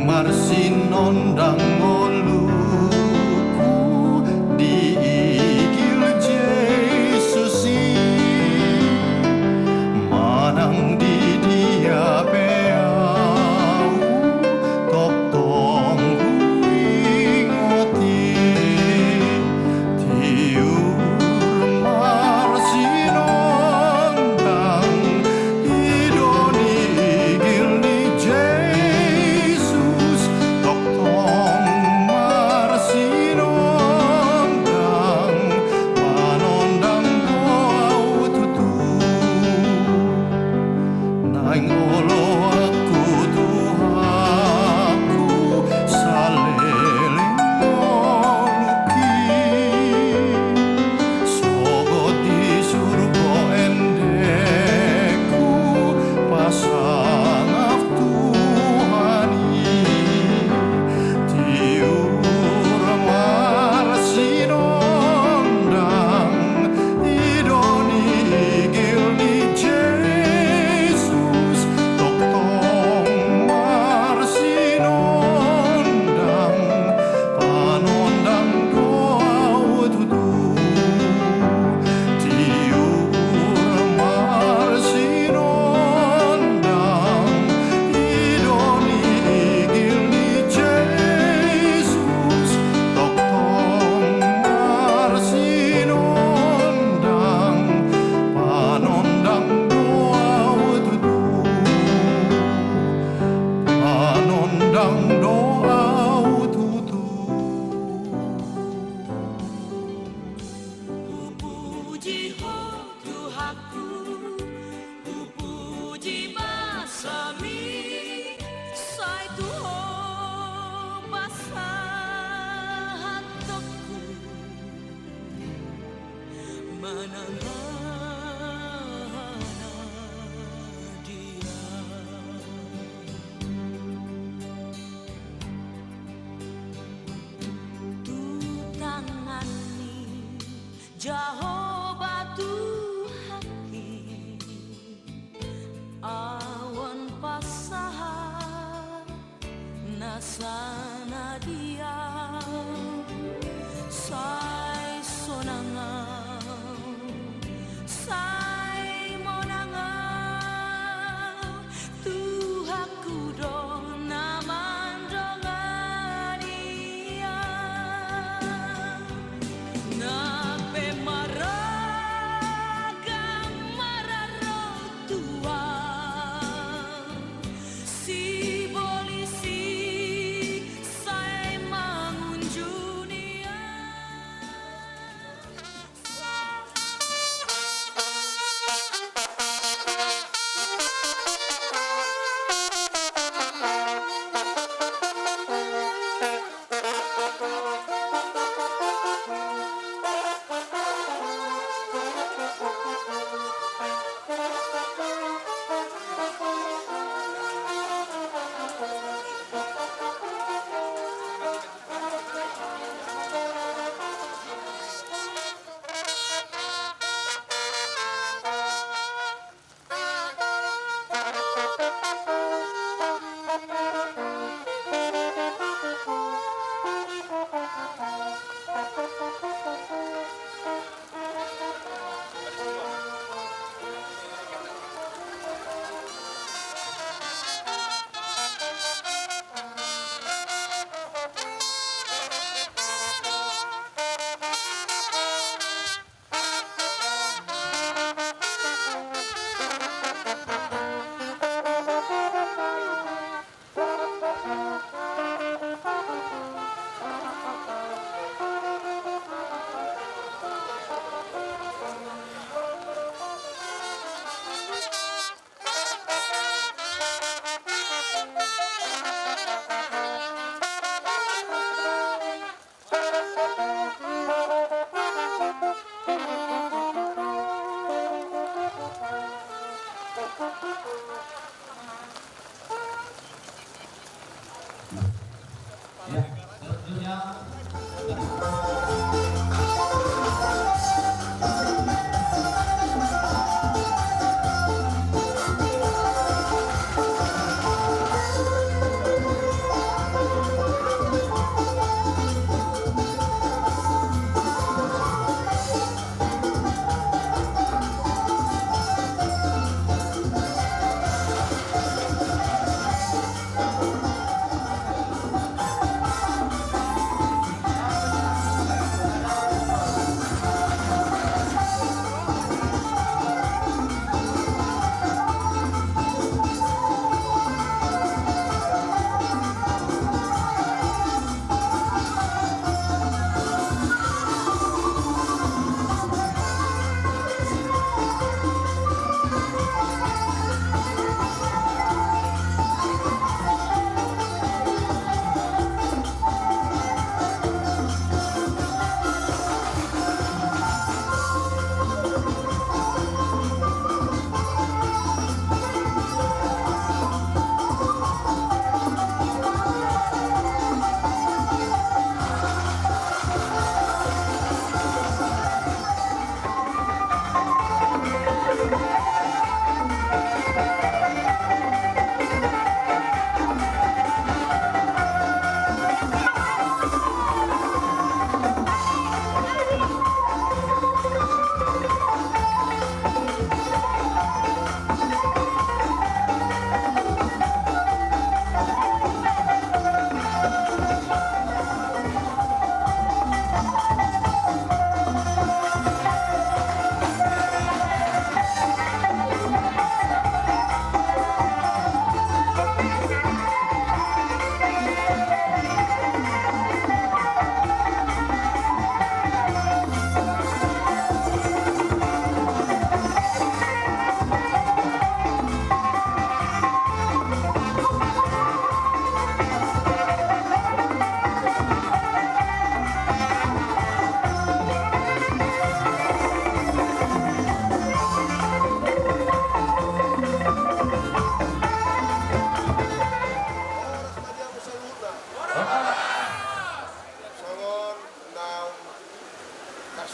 marsinondang ngoluku diigil Yesusi manang di dia beau tok tong huingoti tiur marsinondang idoni igil ni Jesus tok tong marsinondang panondang doau tutu naing olo aku Tuhanku saleleng ngoluki sogot di surga endeku pasang af Tuhani tiur marsinondang idoni igil ni Jesus tok tong marsinondang panondang doau tutu tiur marsinondang idoni igil ni Jesus tok tong marsinondang panondang doau tutu panondang doau tutu. Puji ho Tuhanku, puji basami, sai Tuho basahan tokku, manangana dia. Tutangani Jehovah Tuhanki awan pasahan nasana dia sai sonangau sai monangau Tuhanku do namandongania nape maragang mararo Tuhan si polisi sai mangunjunia.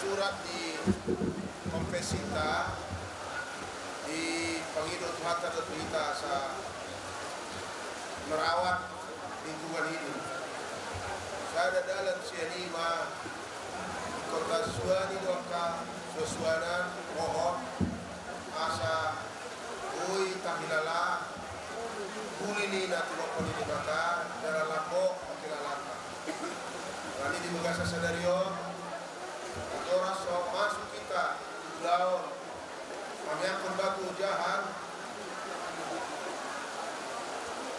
surat di Kompesita di Pangido Tuhan kita sa merawat lingkungan hidup. Saya ada dalam sianima di kota Suani Doka Susuanan mohon asa ui tahilala kulini na tulokoni di baka dalam lapok pakilalaka. Kali di Megasa Sadario Tora so masuk kita laut kami akan batu jahan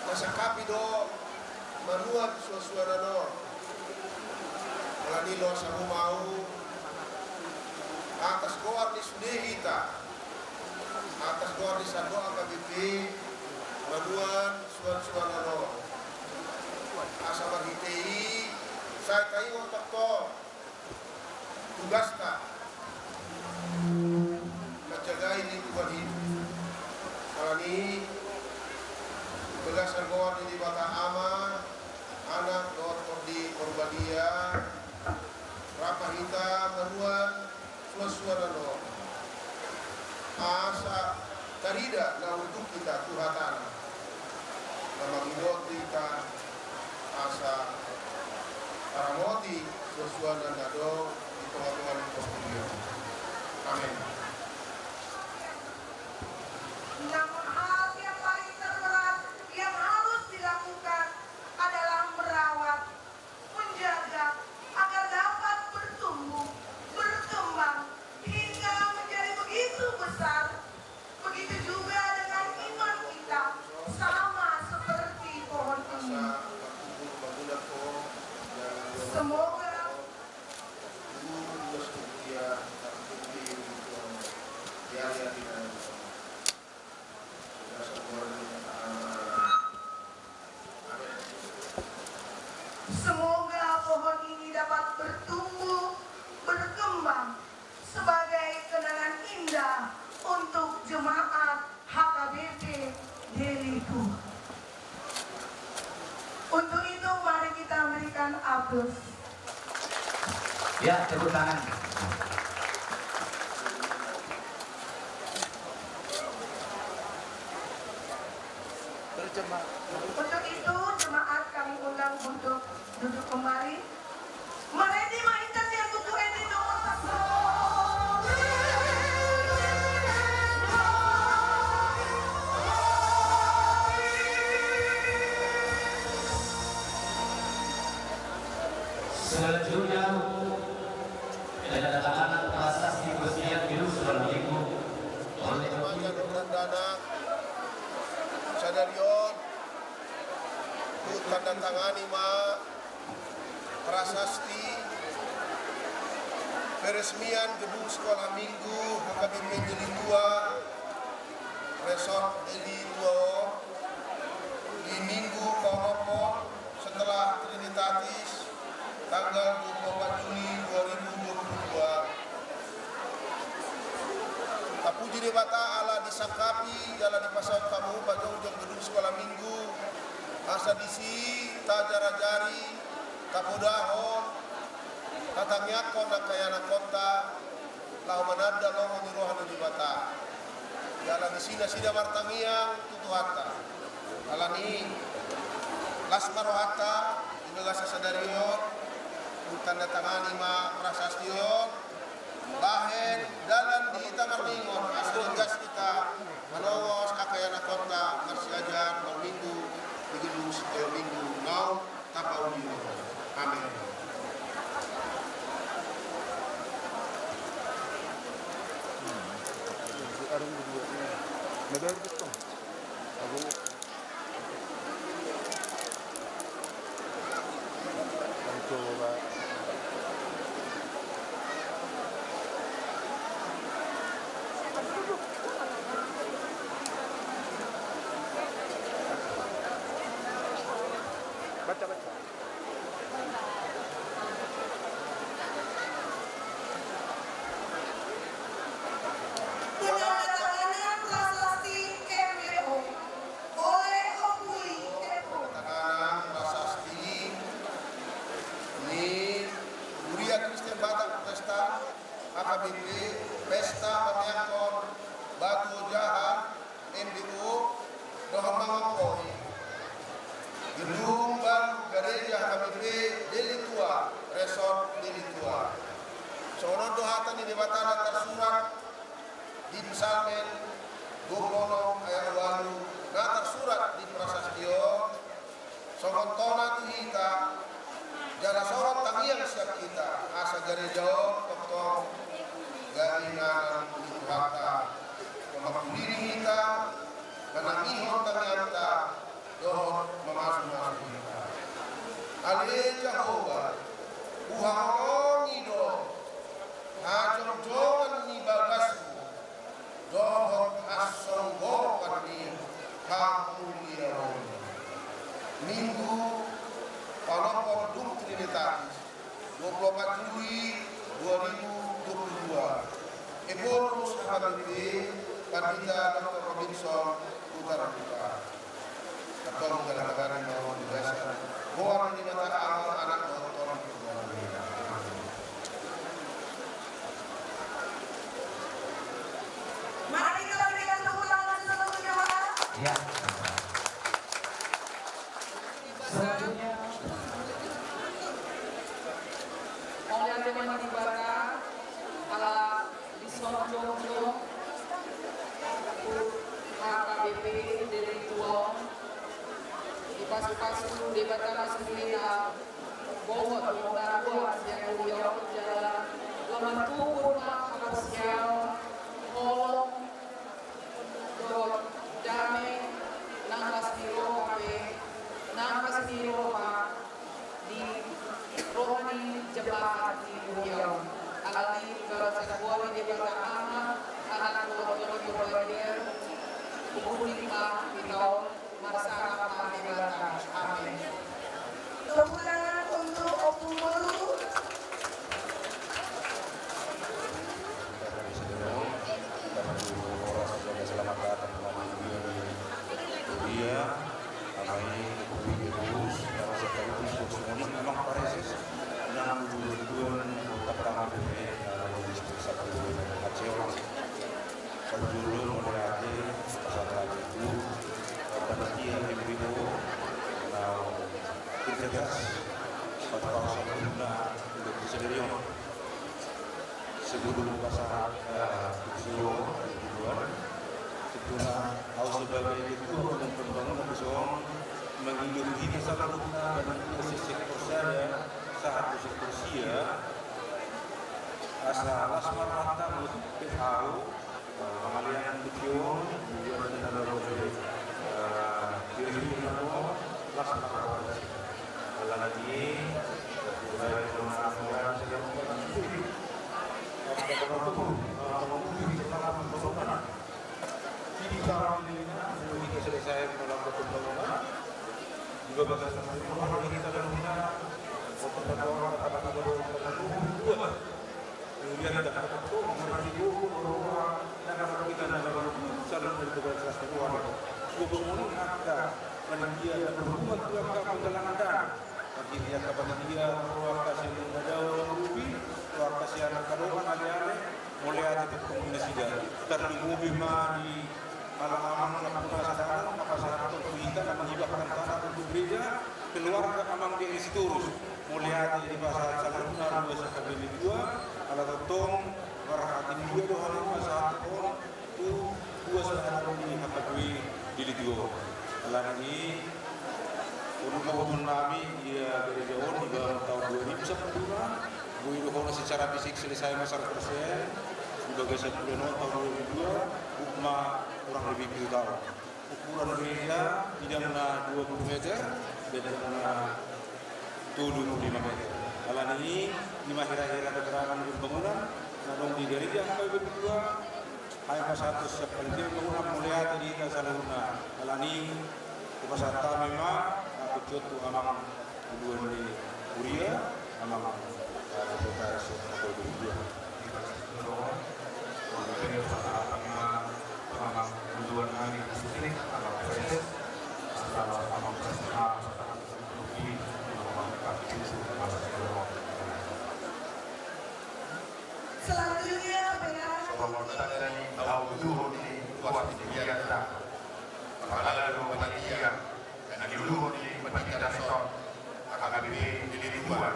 nasakapi do manuat suasana no malani lo sabu mau atas goar di sudehita atas goar di sado akabipi manuat suasana no asa marhitei saya tahu untuk to tugas tak menjaga lingkungan hidup. Kalau ini belasan kawan di Bata Ama, anak dokter di Korbadia, Rapa Hita, Menuan, suasana no. Asa tarida na untuk kita Tuhan. Nama hidup kita asa paramoti suasana nado di tengah-tengah lingkungan. Amin. Namun hal yang paling terberat yang harus dilakukan adalah merawat, menjaga agar dapat bertumbuh, berkembang hingga menjadi begitu besar. Begitu juga dengan iman kita, sama seperti pohon ini. Semoga Semoga pohon ini dapat bertumbuh, berkembang sebagai kenangan indah untuk jemaat HKBP Deliku. Untuk itu mari kita berikan aplaus. Ya, tepuk tangan. Untuk itu jemaat kami undang untuk duduk kembali. Maredi mainkan yang butuh ini nomor 1. Selanjutnya kedatangan prasasti kesenian hidup selama minggu oleh Dana Sadarion tanda tangani ma prasasti peresmian gedung sekolah minggu HKBP Deli 2 Resort Deli 2 di Minggu Koropo setelah Trinitatis tanggal 24 Juni 2022. Tapuji Debata ala disangkapi jalan di pasal tamu pada ujung gedung sekolah minggu asa disi tajarajari tapudahon tatangnya kona kayana kota lahu manada lomo nirohan di bata jalan di sida martangiang tutuhata alani lasmarohata di Megasa Sadarion tanda tangani ma prasastion lahen dalam di tangan mingon asal gas kita menongos kakayana kota marsiajan mau minggu di gedung sekolah minggu mau tapau minggu. Amin. Penandatanganan prasasti Pemahatan di debatana tersurat di Psalmen 20 ayat 8 na tersurat di prasastio sokontona tu hita jala sorot tangian siap kita asa jari jauh tokong garingan itu hakta memakdiri kita menangihon tangianta dohon memasuk-masuk kita ale Jehovah uhangongi do hajong-jongan ni bagasku dohon asonggokan ni hakuliaon Minggu Palopor Dum Trinitatis 24 Juli 2022 Eborus HBP Pandita Dr. Robinson Utara Buka Ketua Negara Mawon Desa Boan di mata awal anak Dr. Mari kita berikan tepuk tangan seluruh jemaah. Ya. Selanjutnya oleh teman ibadah ala disonjong HKBP dari Tuang di pasu-pasu di batang sendiri bawah dan buat yang beliau jalan laman kubur kapasial kolong dot dame nangkas biro kape nangkas biro pak di rohani jemaat di beliau alati kalau sebuah di batang anak kolong berbadir kukulima beliau masyarakat di batang amin. Tepuk tangan untuk Opu Melu. Selamat datang dia kami terus karena sekali semuanya memang paresis yang duluan pertama ini logistik satu Aceh kalau dulu mulai Aceh pasal lagi itu pada dia itu integrasi pada kawasan guna untuk sendiri sebelum pasar Sio luar setelah awal sebagai itu dan pembangunan besar menghidupi masalah guna dan sektor saya saat sektor sia asal asmar mata untuk tahu pengalian video juga dan dari diri itu laksanakan lagi dari pemahaman sedang selesai melakukan pembangunan juga berdasarkan pembangunan kita dan kemudian ada kartu mengibu bahwa negara kita dalam saling berkelas keluar hubungan ada panitia dan berhubungan keluarga pengelangan bagi dia kepada dia keluarga yang ada rupi keluarga yang kadoan ada mulai ada komunikasi dan terlebih di malam lakukan sadar maka satu kita akan menghibahkan tanah untuk gereja keluarga amang di Institut mulai ada di pasar Salurna dua sekali dua ala totong berhati dua doa masa orang tu dua saudara ini hakui di dua ala ini untuk kami dia gereja di tahun 2010 gue doa secara fisik selesai masyarakat persen sebagai 10 tahun 2002 Ukma kurang lebih 7 tahun ukuran gereja tidaklah 20 meter dan 25 meter alam ini lima kira-kira keterangan pembangunan nadong di gereja sampai berdua hanya satu sepenting bangunan mulai tadi ke Salurna alam ini pasata memang aku contoh amang dua di Uria amang kota Soekarno dua tujuan kami di sini adalah proses amang proses Selanjutnya pengarah tahu dulu ini kuat di biasa apalagi dulu panitia dan dulu di panitia son AKBP di Ribuan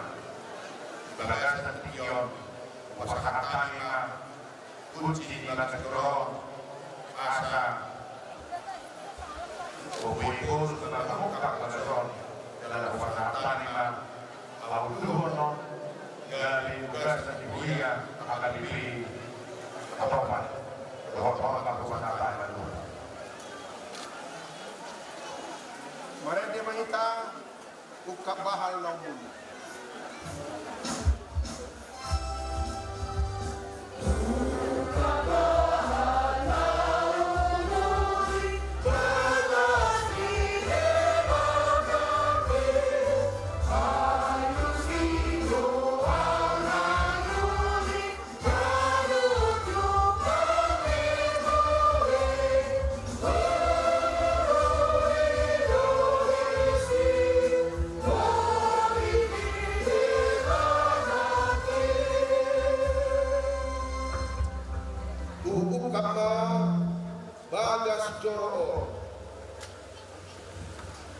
bagasan Tion wasakatani ma kunci di dalam segoro asa Boboikun tentang muka kelaseron dalam wasakatani ma auduhono dari tugas dan ibuia akan diberi apa-apa apa-apa wasakatani lalu mari dia mahita ukap bahal nombun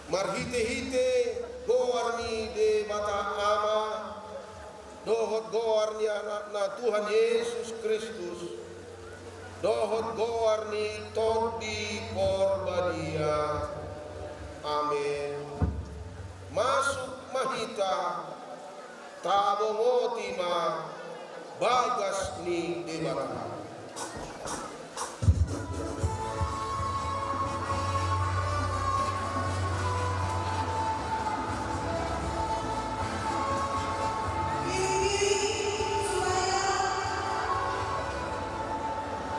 marhite-hite goarni de mata ama dohot goarni anakna Tuhan Yesus Kristus dohot goarni todi korbadia amin masuk mahita tabongotima bagas ni de mata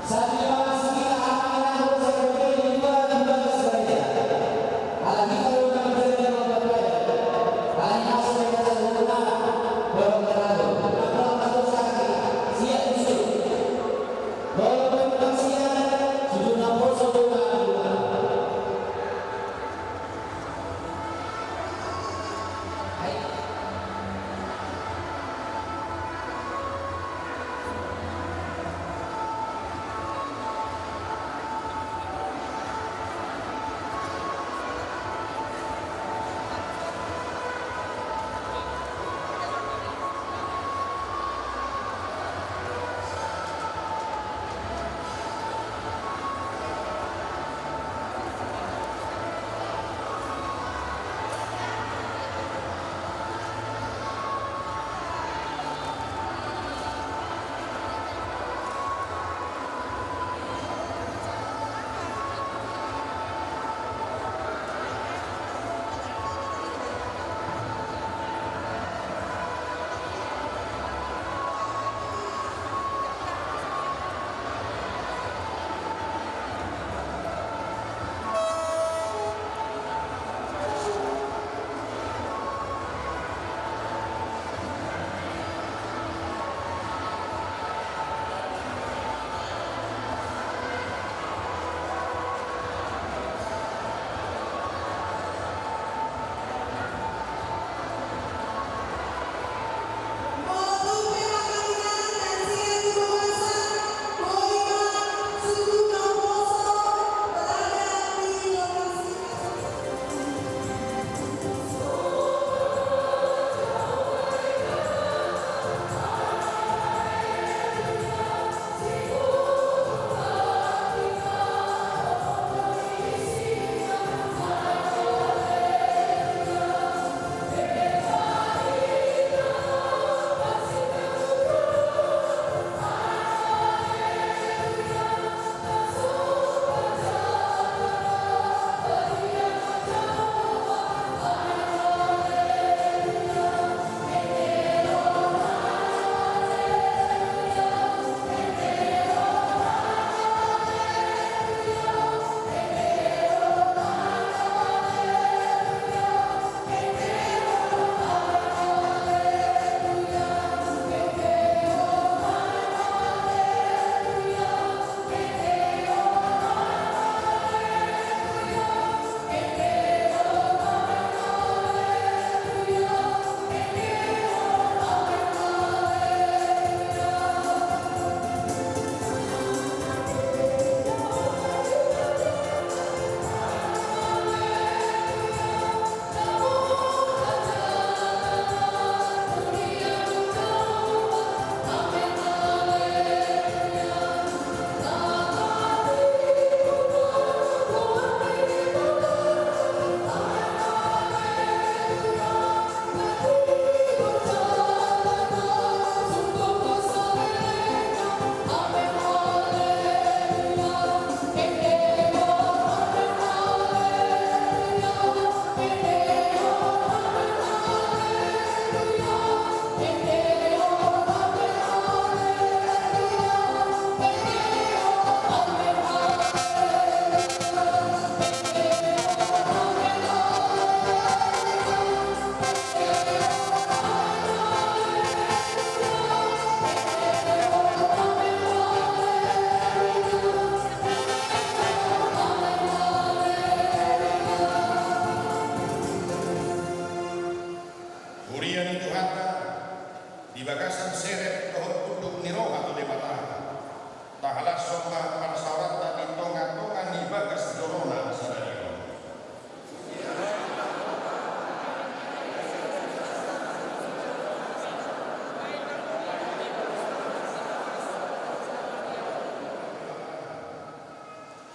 Siap,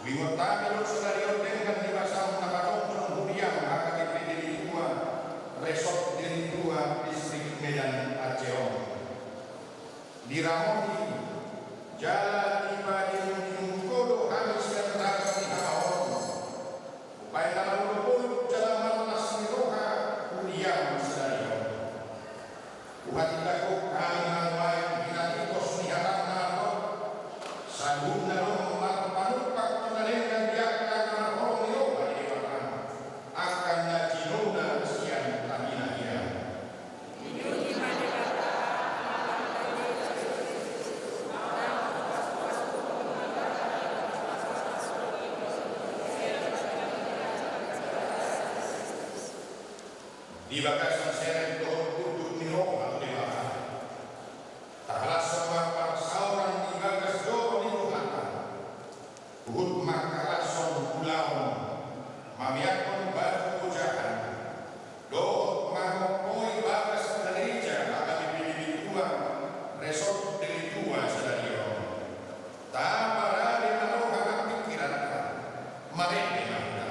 Wiwatami Saudara dengan dipasang nakatong penungguliang AKBP Deli 2 Resort Deli 2 Distrik Medan Aceh. Diramohi jalan tiba di Mungkodo Hamis dan Tara di Haon. Upaya dalam ulupul jalan malas miroha kuliah Saudara. Uhat takut kami menguai hinatikos niharang nato sanggup nalong marpanupak mengalengan diakan marhong nyoba di depan akan najinuna siang taminahia. Di bakasan seret dohon kuduk miroha di bawah tahalas semua parsauran di bagas dohon itu hata Uhud makalason pulau mamiakon batu pujakan dohon mangopoi bagas gereja AKBP Deli 2 Resort Deli 2 Saudara. Tabara di manoha pikiran marene mata.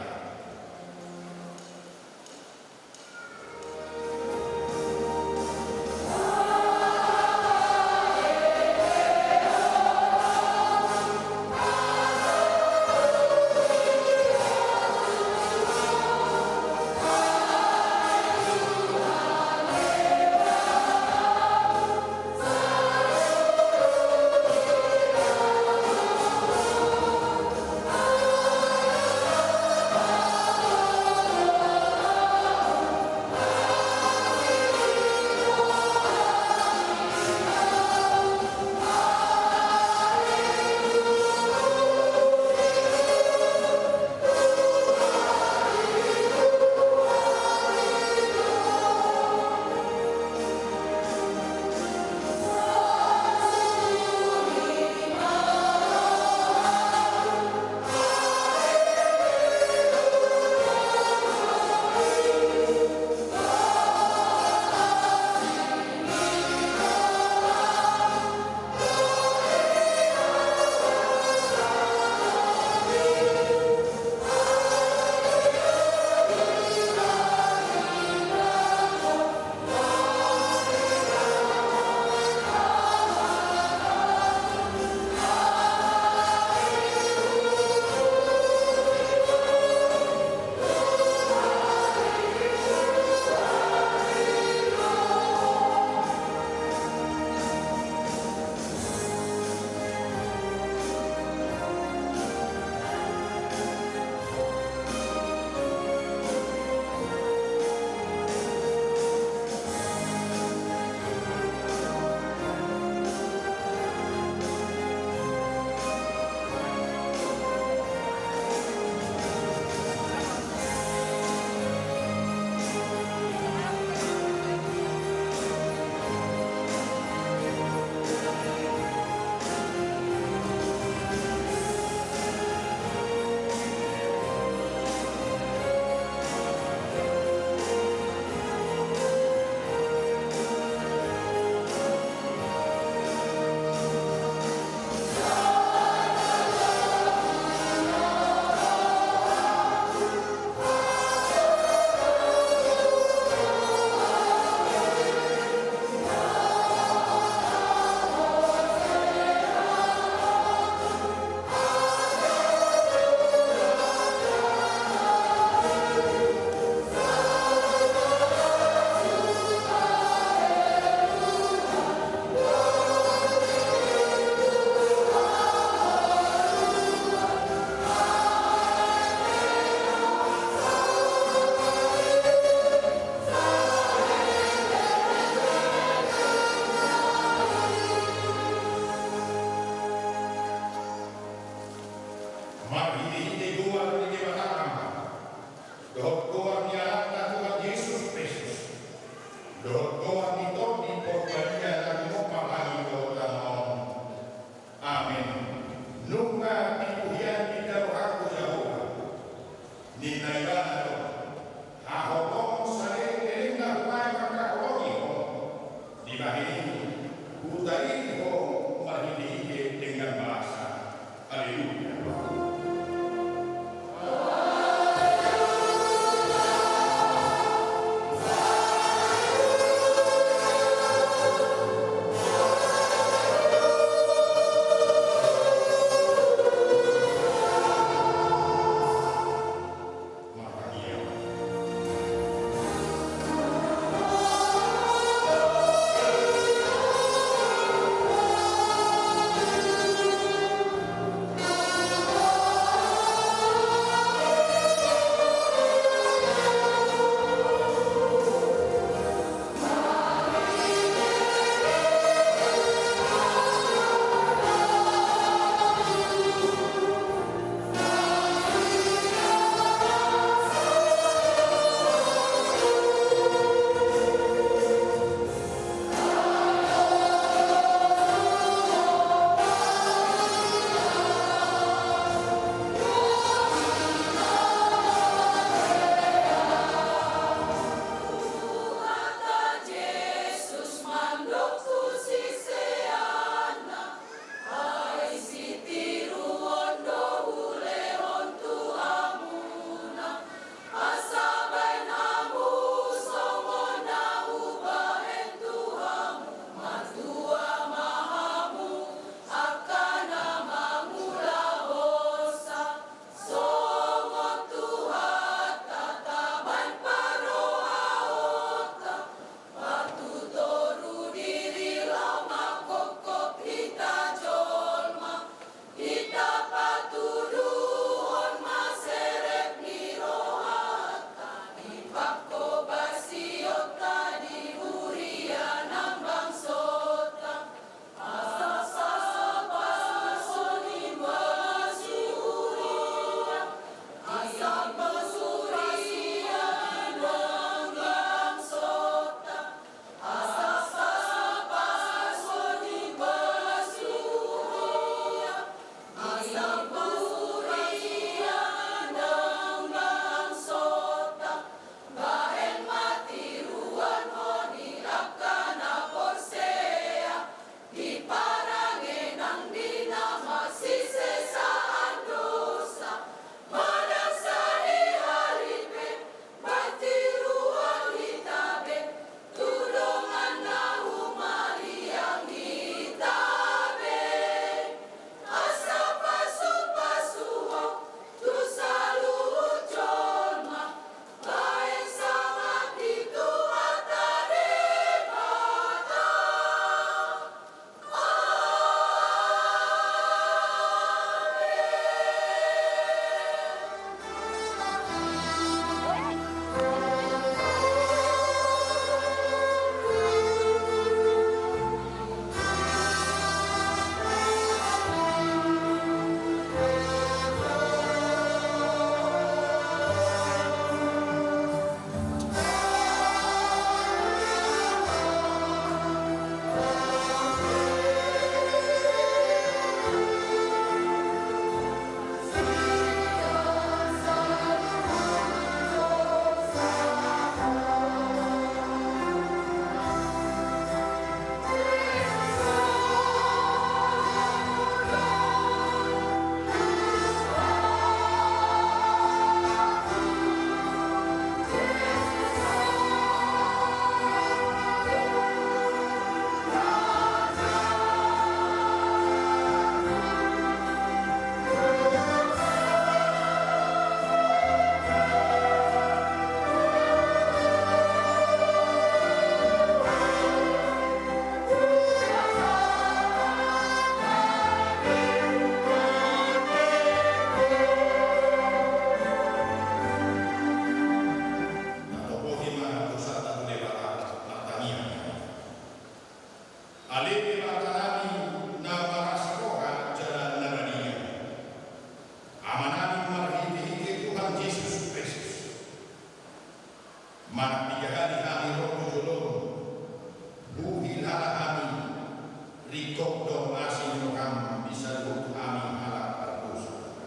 Tok dong asin kam bisa luhut kami halak berdosa.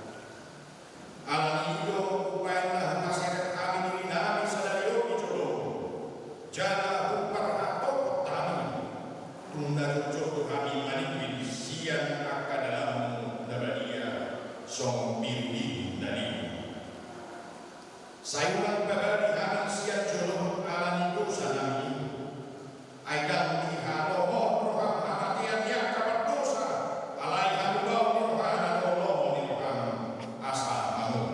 Alam itu upaya masyarakat kami dinami sadayo bijodo. Jala upar atau kami tunda jodoh kami manik siang akan dalam dabadia song biru dari. Sayuran babadi kami siang jodoh alam itu sanami. Aidan dihalo roham hatian yang kabar dosa. Alai halulau rohana tolong roham asal mahum.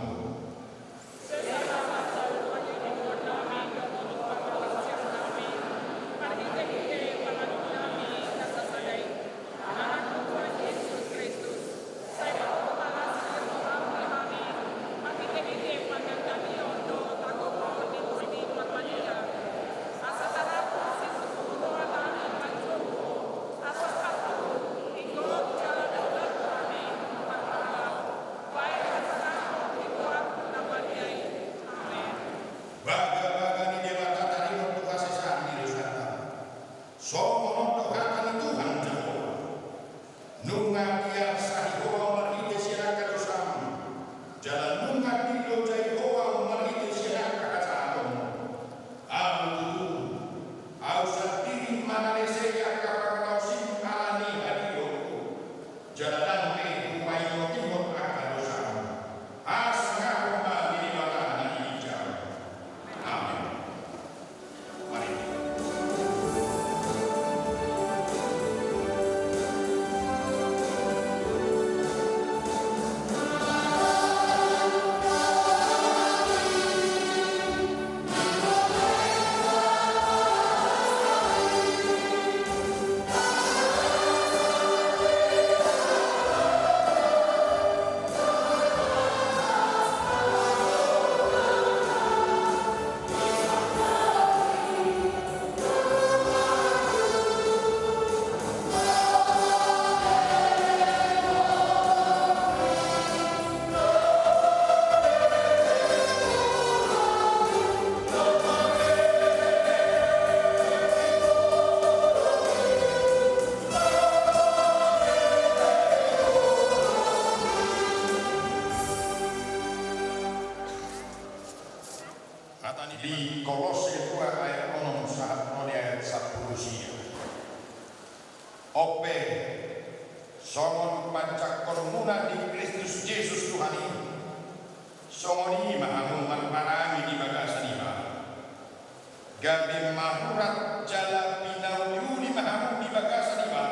Di Kolose 2 ayat 6 ayat 10 sia. Ope songon pancak kormuna di Kristus Yesus Tuhan ini. Songoni mahamu marparami di bagasanima. Gabi mahurat jala pinau yuni mahamu di bagasanima.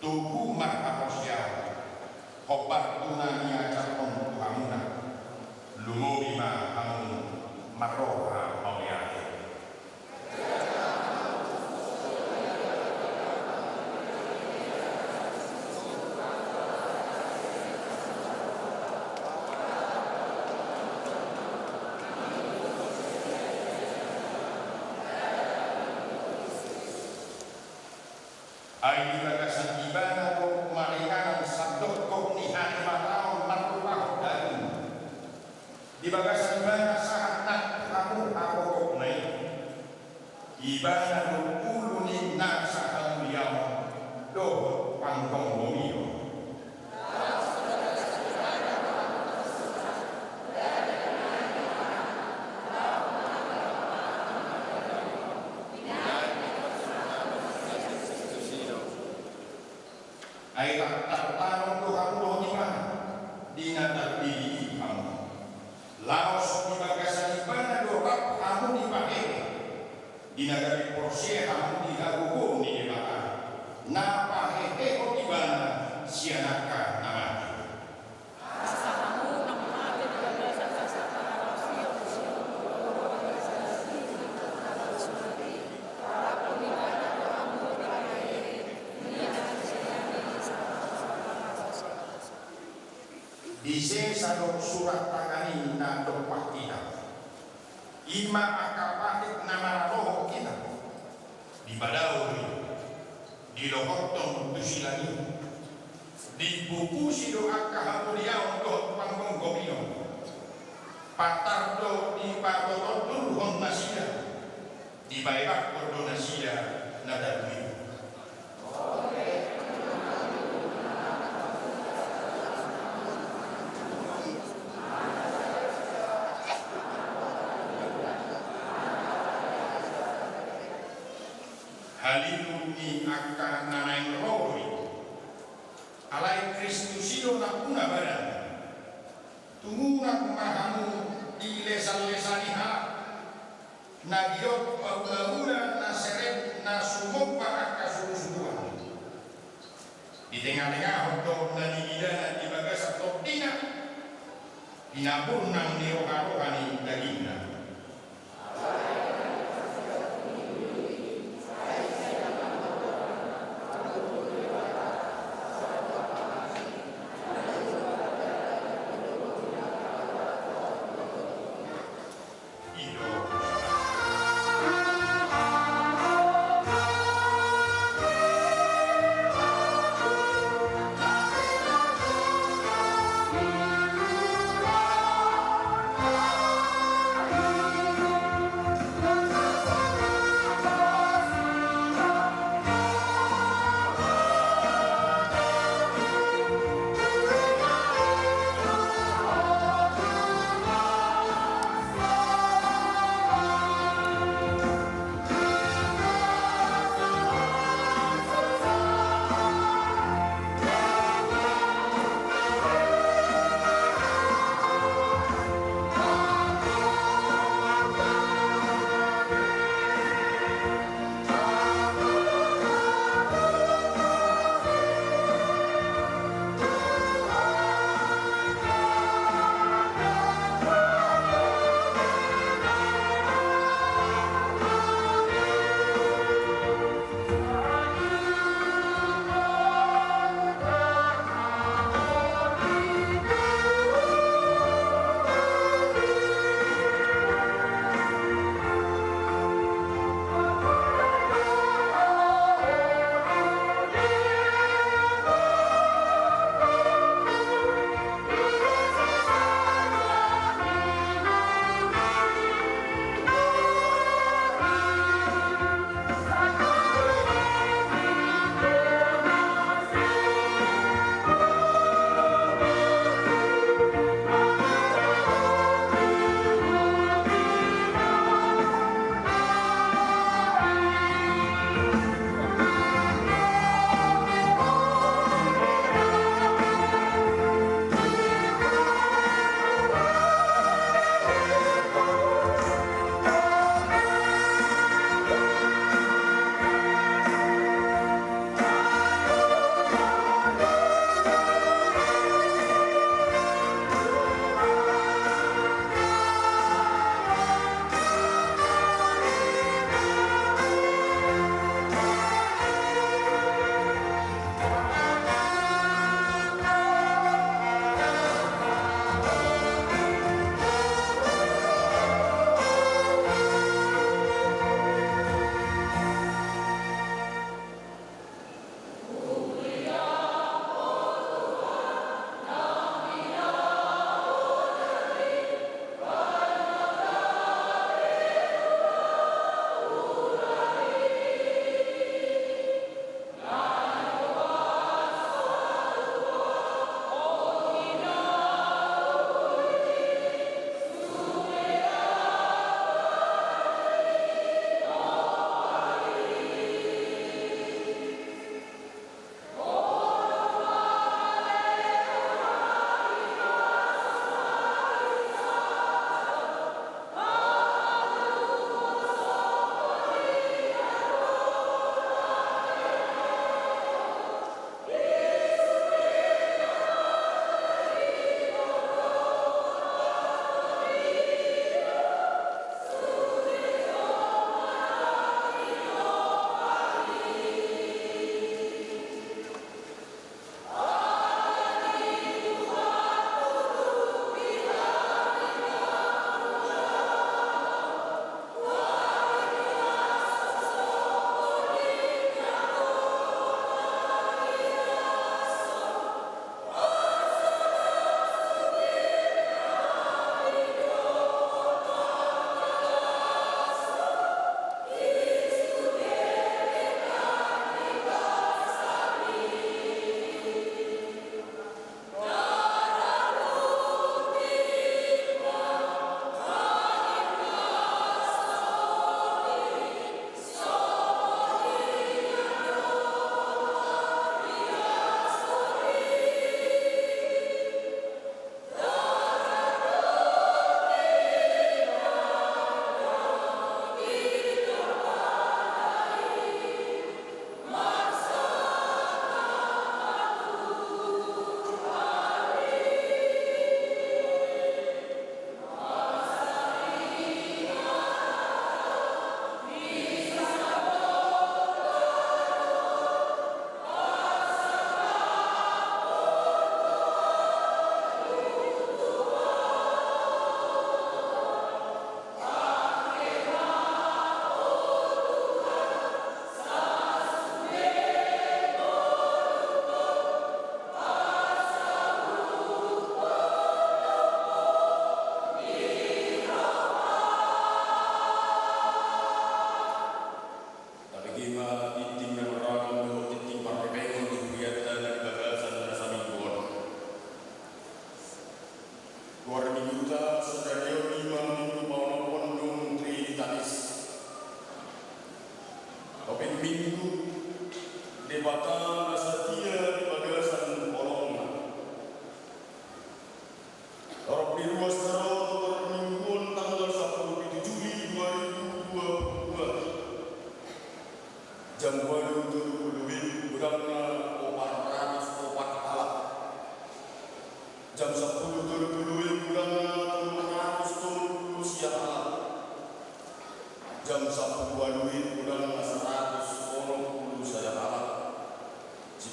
Tubuh mahaposya. Hobar tunani acakon tuhamuna. Lumuri mahamu maroha mauyake. Ay bagasan ibana ko marihan sabdok ko ni hani mataon marupah dan di bagasan ibana sahat kamu aku koknai ibana lupulu ni nasa kamuliaw do pangkong bomio. Ay tanong Tuhan lo ni ba di natagdi kamu laos di bagasan ibana do rap kamu di bahe di nagari porsi kamu di agugo ni baka na pahe ko ibana sianaka namati. Dise sa surat tangani na dokwah kita. Ima akapahit na mararoho kita. Di Badawi, di Lohotong Tusilani, di buku sidoa kahamuliaw do pangkong gomino. Patardo di Patoton Hon Nasida, di Bayrak Kodo Nasida na Dadwi. ini akan nanaing roi alai Kristusio nakuna badan tunguna kumahamu di lesan-lesaniha nagiot bau-baura naseret nasumompa akasuru-suruan di tengah-tengah hodok nanigida di bagas atau dina dinapur nang niroha-rohani dagingna Thank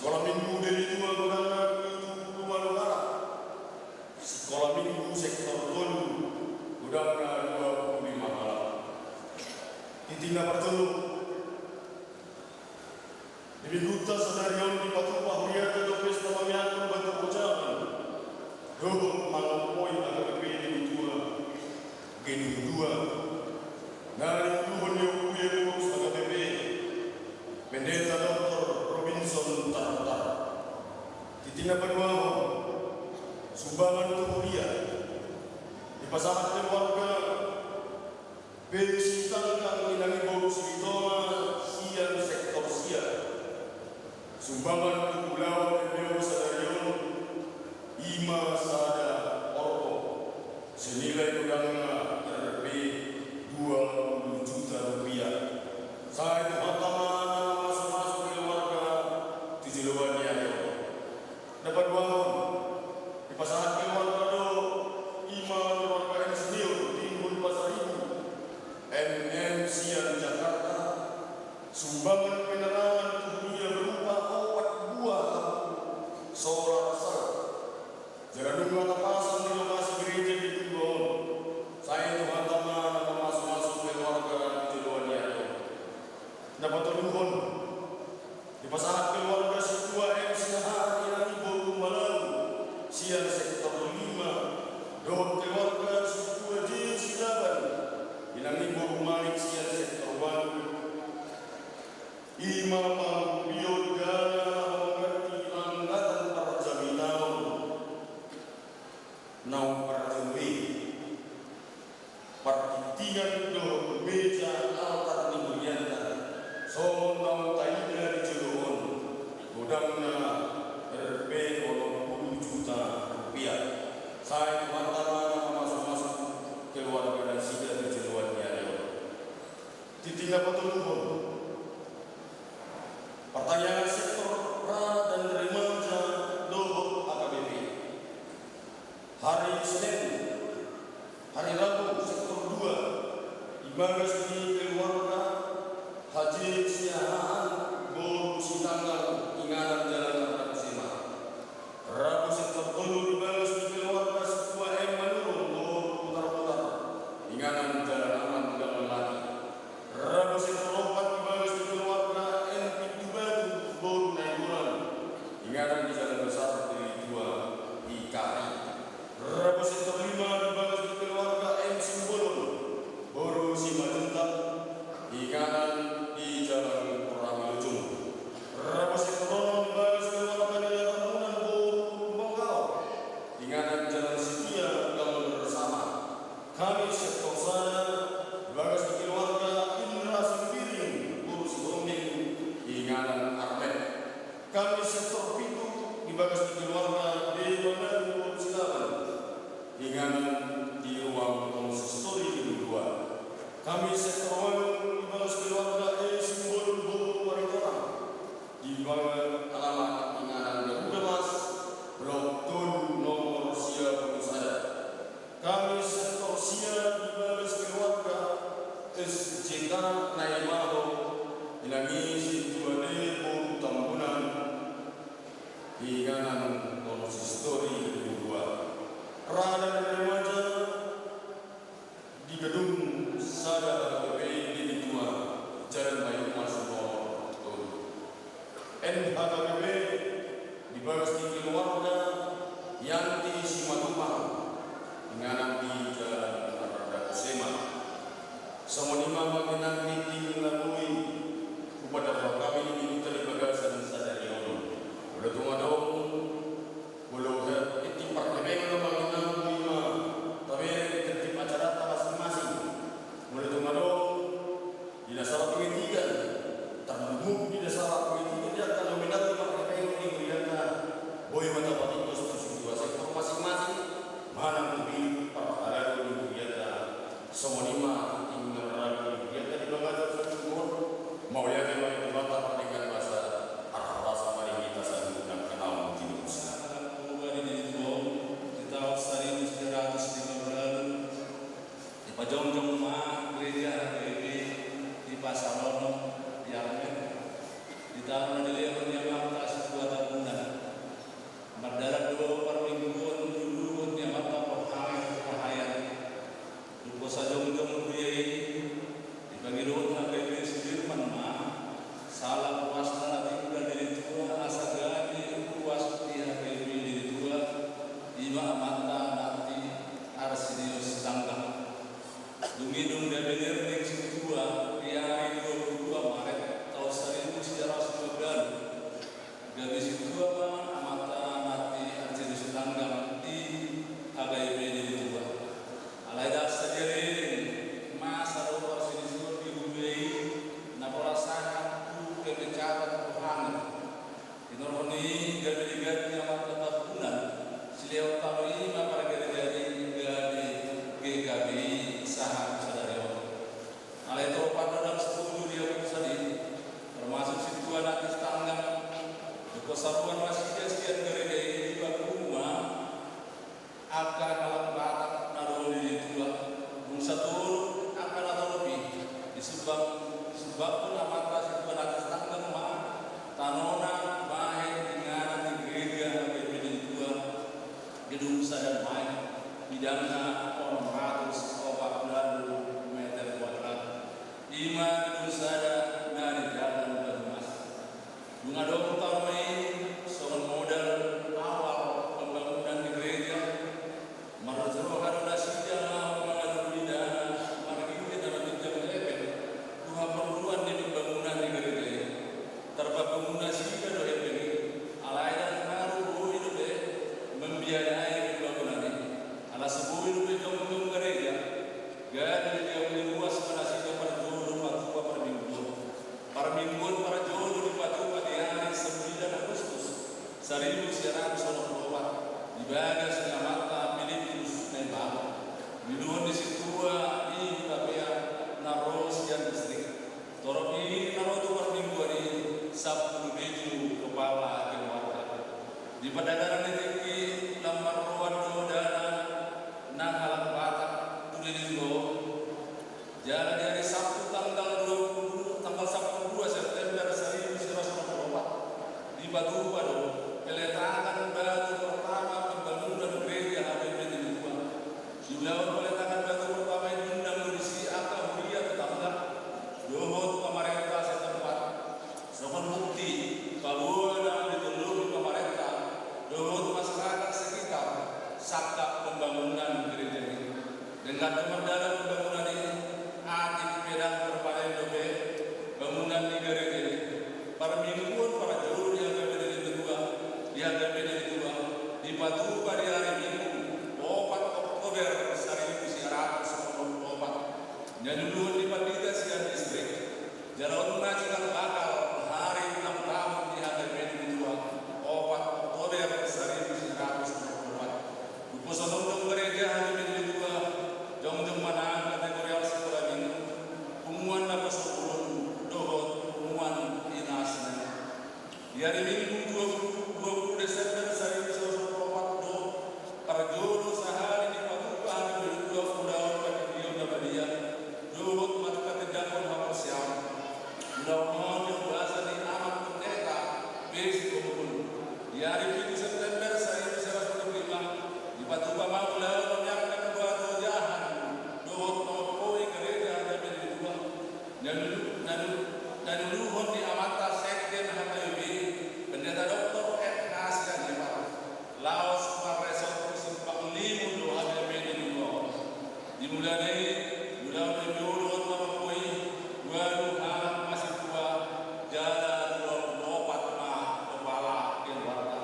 Sekolah minggu dari dua Godana ke Malungara. Sekolah minggu sektor Tolu Godana 25 malam. Titina pertelu. Di minggu tas sadarion di Batu Pahria ke Dopes Tamamian Batu Pocapan. Dohong Malapoi agar pilih dua. Geni dua. Nari Tuhan yang kuya urus AKBP. Pendeta Dr. Robinson Tartar. Titina Paduahon. Sumbangan Tuhuria. Di pasangan keluarga. Pesitangkang inangi bau Sritoma siang sektor siang. Sumbangan ke Pulau Endeo Sadarion Ima Sada Orko senilai udangnya lebih 20 juta rupiah. Saya itu hantaman masuk-masuk keluarga di Jeluan Yado. Dapat bangun di pasangan keluarga do Ima keluarga Ensnil Timbul Pasar Ibu MM Sian Jakarta. Sumbangan penerangan tubuhnya berupa obat buah solar cell. Jangan nunggu pasang di lokasi gereja di Tugon. Saya itu hantaman masuk-masuk keluarga di Jeluan Yado. Dapat terluhun di pasangan keluarga setua MC Hari Boru Malau siang sektor 5. Dohon keluarga setua J Sidaban Inangi Boru Malik siang sektor 1. Imam Biodana mengerti angkatan para jaminau Nau Parjumbi Partitingan do meja altar Nimulianta Somon nau taida di Jeluon Gudangnya RP 20 juta rupiah. Saya teman-teman masuk-masuk keluarga dan sida di Jeluan Yado. Titina Patuluhun. Pertanyaan sektor pra dan remaja Dohok AKBP. Hari Senin, hari Rabu sektor 2 Ibagas di keluarga Haji Siahaan Boru Sitanggal Inganan Jalan Kartasima. Rabu sektor 3 Ibagas di keluarga setua M Manurun Boru Putar-Putar Inganan Jalan Aman Tegal Lagi. Rabu sektor 4 Ibagas di keluarga Boru Naiguran Inganan di Jalan Besar dari 2 IKI. Rabu sektor 5 dibalas di keluarga M Simbolon Boru Simajentak Inganan di Jalan Pramilujung. Rabu sektor 6 dibalas keluarga di Tamunan Boru Bongkau Inganan Jalan Setia Gamal Bersama. Kami sektor sana dibalas di keluarga Indra Sembiring Boru Sibronding Inganan Armet. Kami sektor Pitu dibagas di keluarga Dewana Boru Silaban Inganan di ruang konsistori kedua. Kami sektor Wayung dibagas keluarga Simbol Boru Waritoran dibagas alamat Inganan Garuda Mas Blok Tun nomor Sia Pengusaha. Kami sektor Sia dibagas keluarga SJK Naimaho Inangi Situade Boru Tambunan Inganan konsistori kedua. Rada dan remaja di gedung Sada AKBP di Tua Jalan Bayu Mas nomor 7. NHKBP dibagas di keluarga Yanti Simatupang Inganan di Jalan Arada Kusema. Semonima mengenang di Lalui kepada kami diminta di bagasan Sadarion. Udah tunggu dong Gabi situ apa amata nanti arti tanggang di HBB di tua. Alai dah sejari masa luar sini di Ubei naporasan ku kemencaran Tuhan. Inoroni gabi yang tetap bulan sileo taloi mapar gabi gabi saham sadari. Alai tu pada dalam setuju dia pusadi termasuk situan atas tanggang kesatuan masih sekian gereja ini juga rumah akan alat batak naruh di dua satu akan atau lebih disebabkan amata situan atas tanggang mah tanona mahe dengan di gereja di dua gedung sadar mahe bidangnya orang 140 meter kuadrat 5 gedung sadar dari jalan Banyumas bunga dong tahun ini soal modal awal pembangunan di gereja marzuh harus sidang mengalami dana margi dalam pinjam lepen dua perluan di pembangunan di gereja terbangunnya sidang do lepen alai dan haru itu deh membiayai pembangunan ini ala sebuah itu jom gereja gak dia luas menasihkan pada juru patuh per minggu para juru di patuh pada hari 9 Agustus 1924 dibaga senamata Filipus Nembang minuan di situ di Tapia Naros yang distrik torok ini naruh tu per minggu ini Sabtu Minggu kepala keluarga di padadaran tinggi lamar ruan dana nang halang batak tulilingo jalan dari Sabtu tanggal 10 September 1924 di Batu Padu peletakan batu pertama pembangunan gereja HBB di Dua jumlah peletakan batu pertama ini undang berisi akal mulia tetangga dohot pemerintah setempat sopan bukti bahwa dalam ditulung pemerintah dohot masyarakat sekitar sakap pembangunan gereja ini dengan kemerdalan pembangunan ini adik pedang berpaling dobe bangunan di gereja ini para mingguan para juru yang di Batu pada hari Minggu 4 Oktober 1994 nyaduduan di Pandita Sian Distrik jalan mengajukan bakal hari 6 tahun di HBB di 4 Oktober 1994 Dukusan untuk gereja HBB di 2 jong-jong mana kategori sekolah minggu pengumuman apa sepuluh dohot pengumuman inasnya di hari Minggu 20 Desember 1924 para juru sehari di Patukan berdua udahun pada video dapat dia dohot mata tidak pun harus siap mudah-mudahan yang bahasa di amat pendeta besi kumpul di hari 7 September 1945 di Patukan mau lalu menyiapkan batu jahan dohot mengepoi gereja dan berdua dan luhun di amata sekjen HBB pendeta Dr. Ednas yang hebat Laos Paresot Simpang Limu do HBB di Dua dimulai mudah menjulur mengepoi baru anak masih tua jalan 24 kepala keluarga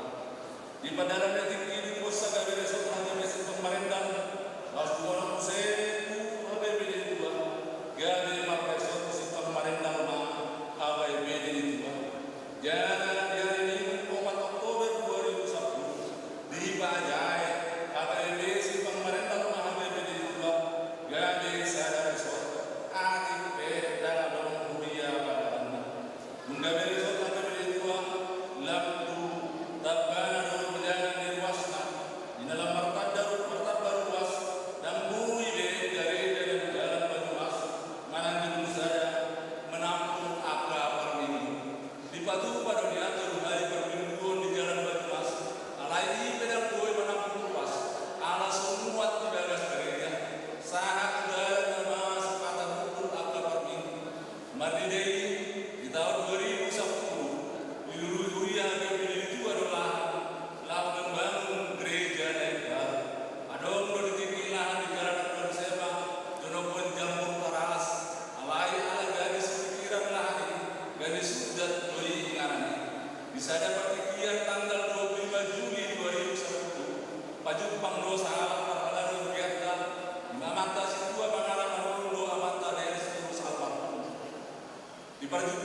perjudian